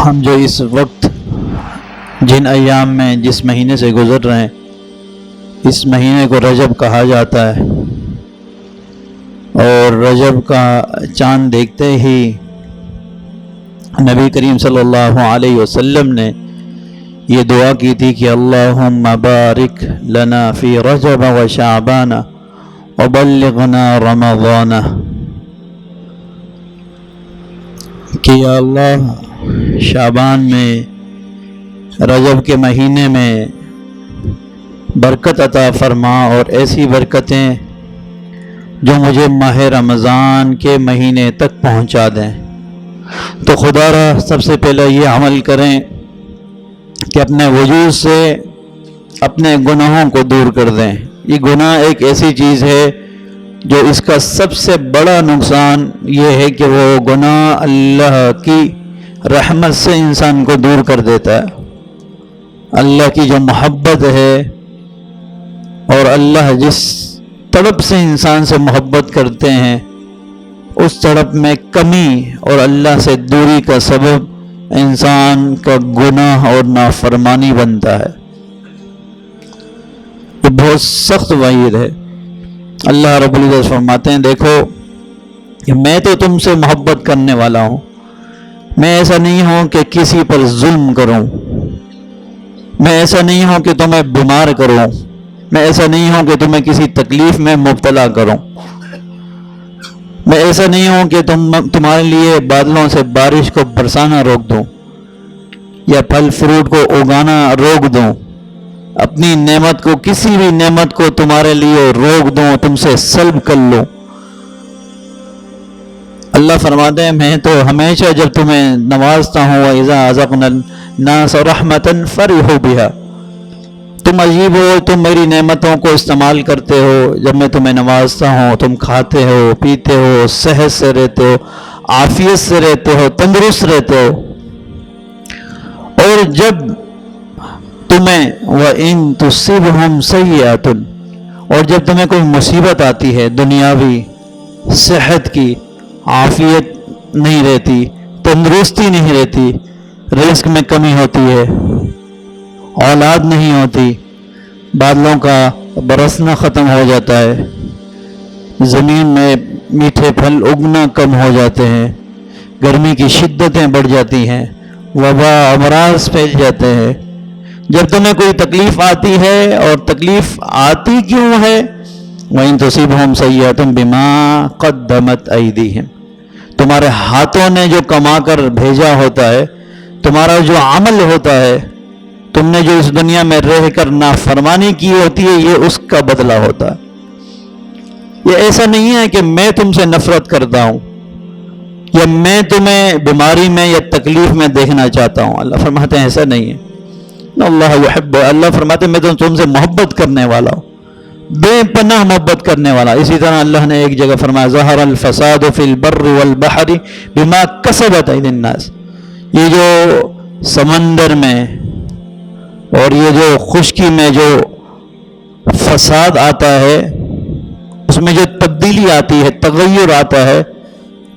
ہم جو اس وقت جن ایام میں جس مہینے سے گزر رہے ہیں، اس مہینے کو رجب کہا جاتا ہے، اور رجب کا چاند دیکھتے ہی نبی کریم صلی اللہ علیہ وسلم نے یہ دعا کی تھی کہ اللہم بارک لنا فی رجب و شعبان وبلغنا رمضان، کہ یا اللہ شعبان میں، رجب کے مہینے میں برکت عطا فرما، اور ایسی برکتیں جو مجھے ماہ رمضان کے مہینے تک پہنچا دیں۔ تو خدا را سب سے پہلے یہ عمل کریں کہ اپنے وجود سے اپنے گناہوں کو دور کر دیں۔ یہ گناہ ایک ایسی چیز ہے جو اس کا سب سے بڑا نقصان یہ ہے کہ وہ گناہ اللہ کی رحمت سے انسان کو دور کر دیتا ہے۔ اللہ کی جو محبت ہے، اور اللہ جس تڑپ سے انسان سے محبت کرتے ہیں، اس تڑپ میں کمی اور اللہ سے دوری کا سبب انسان کا گناہ اور نافرمانی بنتا ہے۔ یہ بہت سخت وعید ہے۔ اللہ رب العزت فرماتے ہیں، دیکھو کہ میں تو تم سے محبت کرنے والا ہوں، میں ایسا نہیں ہوں کہ کسی پر ظلم کروں، میں ایسا نہیں ہوں کہ تمہیں بیمار کروں، میں ایسا نہیں ہوں کہ تمہیں کسی تکلیف میں مبتلا کروں، میں ایسا نہیں ہوں کہ تمہارے لیے بادلوں سے بارش کو برسانا روک دوں، یا پھل فروٹ کو اگانا روک دوں، اپنی نعمت کو، کسی بھی نعمت کو تمہارے لیے روک دوں، تم سے سلب کر لوں۔ اللہ فرماتے ہیں، میں تو ہمیشہ جب تمہیں نوازتا ہوں، وَإِذَا أَذَقْنَا النَّاسَ رَحْمَةً فَرِحُوا بِهَا، تم عجیب ہو، تم میری نعمتوں کو استعمال کرتے ہو، جب میں تمہیں نوازتا ہوں تم کھاتے ہو، پیتے ہو، صحت سے رہتے ہو، عافیت سے رہتے ہو، تندرست رہتے ہو، اور جب تمہیں وَإِن تُصِبْهُمْ سَيِّئَةٌ، اور جب تمہیں کوئی مصیبت آتی ہے، دنیاوی، صحت کی، عافیت نہیں رہتی، تندرستی نہیں رہتی، رزق میں کمی ہوتی ہے، اولاد نہیں ہوتی، بادلوں کا برسنا ختم ہو جاتا ہے، زمین میں میٹھے پھل اگنا کم ہو جاتے ہیں، گرمی کی شدتیں بڑھ جاتی ہیں، وبا امراض پھیل جاتے ہیں، جب تمہیں کوئی تکلیف آتی ہے، اور تکلیف آتی کیوں ہے؟ وَإِن تُصِبْهُمْ سَيِّئَةٌ بِمَا قَدَّمَتْ أَيْدِيهِمْ، تمہارے ہاتھوں نے جو کما کر بھیجا ہوتا ہے، تمہارا جو عمل ہوتا ہے، تم نے جو اس دنیا میں رہ کر نافرمانی کی ہوتی ہے، یہ اس کا بدلہ ہوتا ہے۔ یہ ایسا نہیں ہے کہ میں تم سے نفرت کرتا ہوں، یا میں تمہیں بیماری میں یا تکلیف میں دیکھنا چاہتا ہوں۔ اللہ فرماتے ہیں ایسا نہیں ہے۔ اللہ یحب، اللہ فرماتے ہیں میں تو تم سے محبت کرنے والا ہوں، بے پناہ محبت کرنے والا۔ اسی طرح اللہ نے ایک جگہ فرمایا، ظہر الفساد فی البر والبحر بما کسبت ایدی الناس، یہ جو سمندر میں اور یہ جو خشکی میں جو فساد آتا ہے، اس میں جو تبدیلی آتی ہے، تغیر آتا ہے،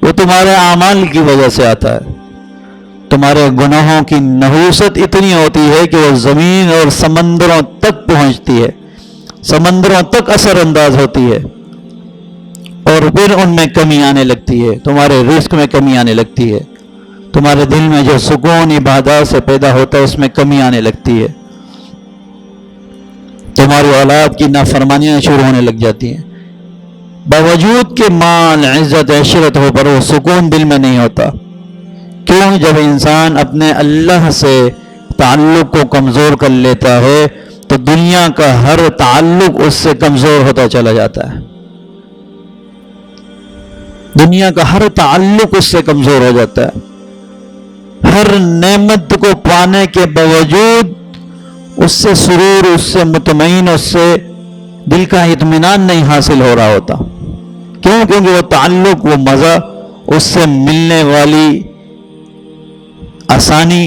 وہ تمہارے اعمال کی وجہ سے آتا ہے۔ تمہارے گناہوں کی نحوست اتنی ہوتی ہے کہ وہ زمین اور سمندروں تک پہنچتی ہے، سمندروں تک اثر انداز ہوتی ہے، اور پھر ان میں کمی آنے لگتی ہے، تمہارے رزق میں کمی آنے لگتی ہے، تمہارے دل میں جو سکون عبادات سے پیدا ہوتا ہے اس میں کمی آنے لگتی ہے، تمہاری اولاد کی نافرمانیاں شروع ہونے لگ جاتی ہیں، باوجود کہ مال، عزت، عشرت ہو، پر وہ سکون دل میں نہیں ہوتا۔ کیوں؟ جب انسان اپنے اللہ سے تعلق کو کمزور کر لیتا ہے تو دنیا کا ہر تعلق اس سے کمزور ہوتا چلا جاتا ہے، دنیا کا ہر تعلق اس سے کمزور ہو جاتا ہے۔ ہر نعمت کو پانے کے باوجود اس سے سرور، اس سے مطمئن، اس سے دل کا اطمینان نہیں حاصل ہو رہا ہوتا۔ کیوں؟ کیونکہ وہ تعلق، وہ مزہ، اس سے ملنے والی آسانی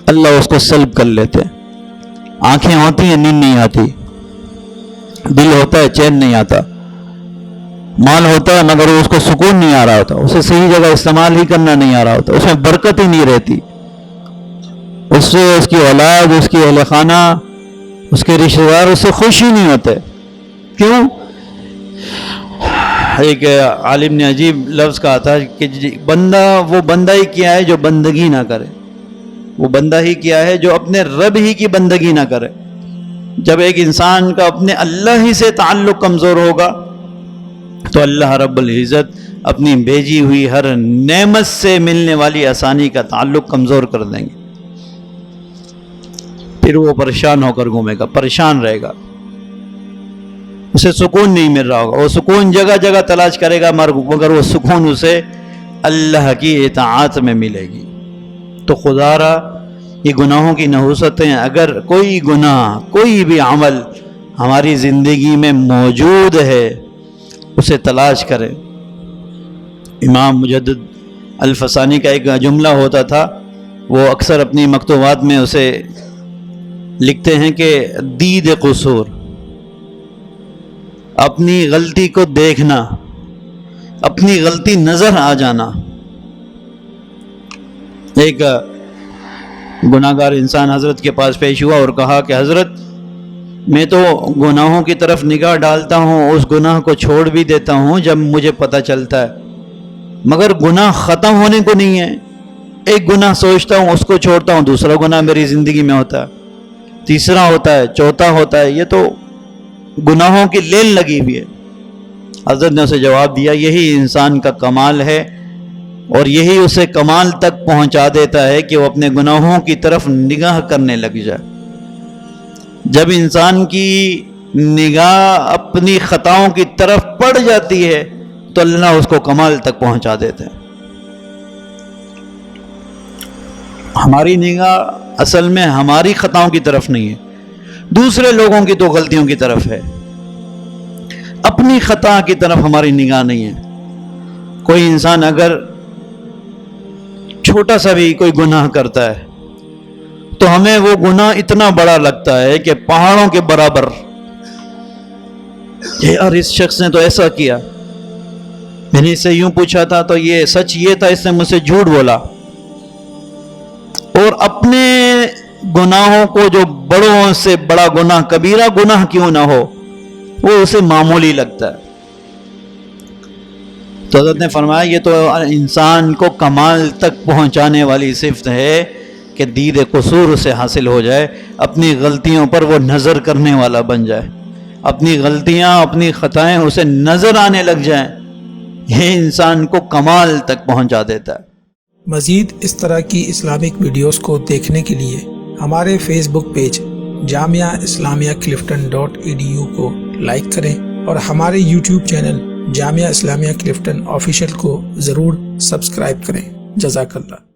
اللہ اس کو سلب کر لیتے ہیں۔ آنکھیں ہوتی ہیں، نیند نہیں آتی، دل ہوتا ہے، چین نہیں آتا، مال ہوتا ہے مگر اس کو سکون نہیں آ رہا ہوتا، اسے صحیح جگہ استعمال ہی کرنا نہیں آ رہا ہوتا، اس میں برکت ہی نہیں رہتی، اس سے اس کی اولاد، اس کی اہل خانہ، اس کے رشتہ دار اس سے خوش ہی نہیں ہوتے. کیوں؟ ایک عالم نے عجیب لفظ کہا تھا کہ بندہ وہ بندہ ہی کیا ہے جو بندگی نہ کرے، وہ بندہ ہی کیا ہے جو اپنے رب ہی کی بندگی نہ کرے. جب ایک انسان کا اپنے اللہ ہی سے تعلق کمزور ہوگا تو اللہ رب العزت اپنی بھیجی ہوئی ہر نعمت سے ملنے والی آسانی کا تعلق کمزور کر دیں گے. پھر وہ پریشان ہو کر گھومے گا، پریشان رہے گا، اسے سکون نہیں مل رہا ہوگا. وہ سکون جگہ جگہ تلاش کرے گا مگر وہ سکون اسے اللہ کی اطاعت میں ملے گی. تو خدا را یہ گناہوں کی نحوستیں، اگر کوئی گناہ، کوئی بھی عمل ہماری زندگی میں موجود ہے اسے تلاش کریں. امام مجدد الفسانی کا ایک جملہ ہوتا تھا، وہ اکثر اپنی مکتوبات میں اسے لکھتے ہیں کہ دید قصور، اپنی غلطی کو دیکھنا، اپنی غلطی نظر آ جانا. ایک گناہگار انسان حضرت کے پاس پیش ہوا اور کہا کہ حضرت میں تو گناہوں کی طرف نگاہ ڈالتا ہوں، اس گناہ کو چھوڑ بھی دیتا ہوں جب مجھے پتہ چلتا ہے، مگر گناہ ختم ہونے کو نہیں ہے. ایک گناہ سوچتا ہوں، اس کو چھوڑتا ہوں، دوسرا گناہ میری زندگی میں ہوتا ہے، تیسرا ہوتا ہے، چوتھا ہوتا ہے. یہ تو گناہوں کی لین لگی ہوئی ہے. حضرت نے اسے جواب دیا، یہی انسان کا کمال ہے اور یہی اسے کمال تک پہنچا دیتا ہے کہ وہ اپنے گناہوں کی طرف نگاہ کرنے لگ جائے. جب انسان کی نگاہ اپنی خطاؤں کی طرف پڑ جاتی ہے تو اللہ اس کو کمال تک پہنچا دیتے ہیں. ہماری نگاہ اصل میں ہماری خطاؤں کی طرف نہیں ہے، دوسرے لوگوں کی تو غلطیوں کی طرف ہے، اپنی خطا کی طرف ہماری نگاہ نہیں ہے. کوئی انسان اگر چھوٹا سا بھی کوئی گناہ کرتا ہے تو ہمیں وہ گناہ اتنا بڑا لگتا ہے کہ پہاڑوں کے برابر. یار اس شخص نے تو ایسا کیا، میں نے اس سے یوں پوچھا تھا تو یہ سچ یہ تھا، اس نے مجھ سے جھوٹ بولا. اور اپنے گناہوں کو جو بڑوں سے بڑا گناہ، کبیرہ گناہ کیوں نہ ہو، وہ اسے معمولی لگتا ہے. تو حضرت نے فرمایا یہ تو انسان کو کمال تک پہنچانے والی صفت ہے کہ دید قصور اسے حاصل ہو جائے، اپنی غلطیوں پر وہ نظر کرنے والا بن جائے، اپنی غلطیاں، اپنی خطائیں اسے نظر آنے لگ جائیں. یہ انسان کو کمال تک پہنچا دیتا ہے. مزید اس طرح کی اسلامک ویڈیوز کو دیکھنے کے لیے ہمارے فیس بک پیج جامعہ اسلامیہ clifton.edu کو لائک کریں اور ہمارے YouTube channel Jamia Islamia Clifton official کو ضرور سبسکرائب کریں. جزاک اللہ.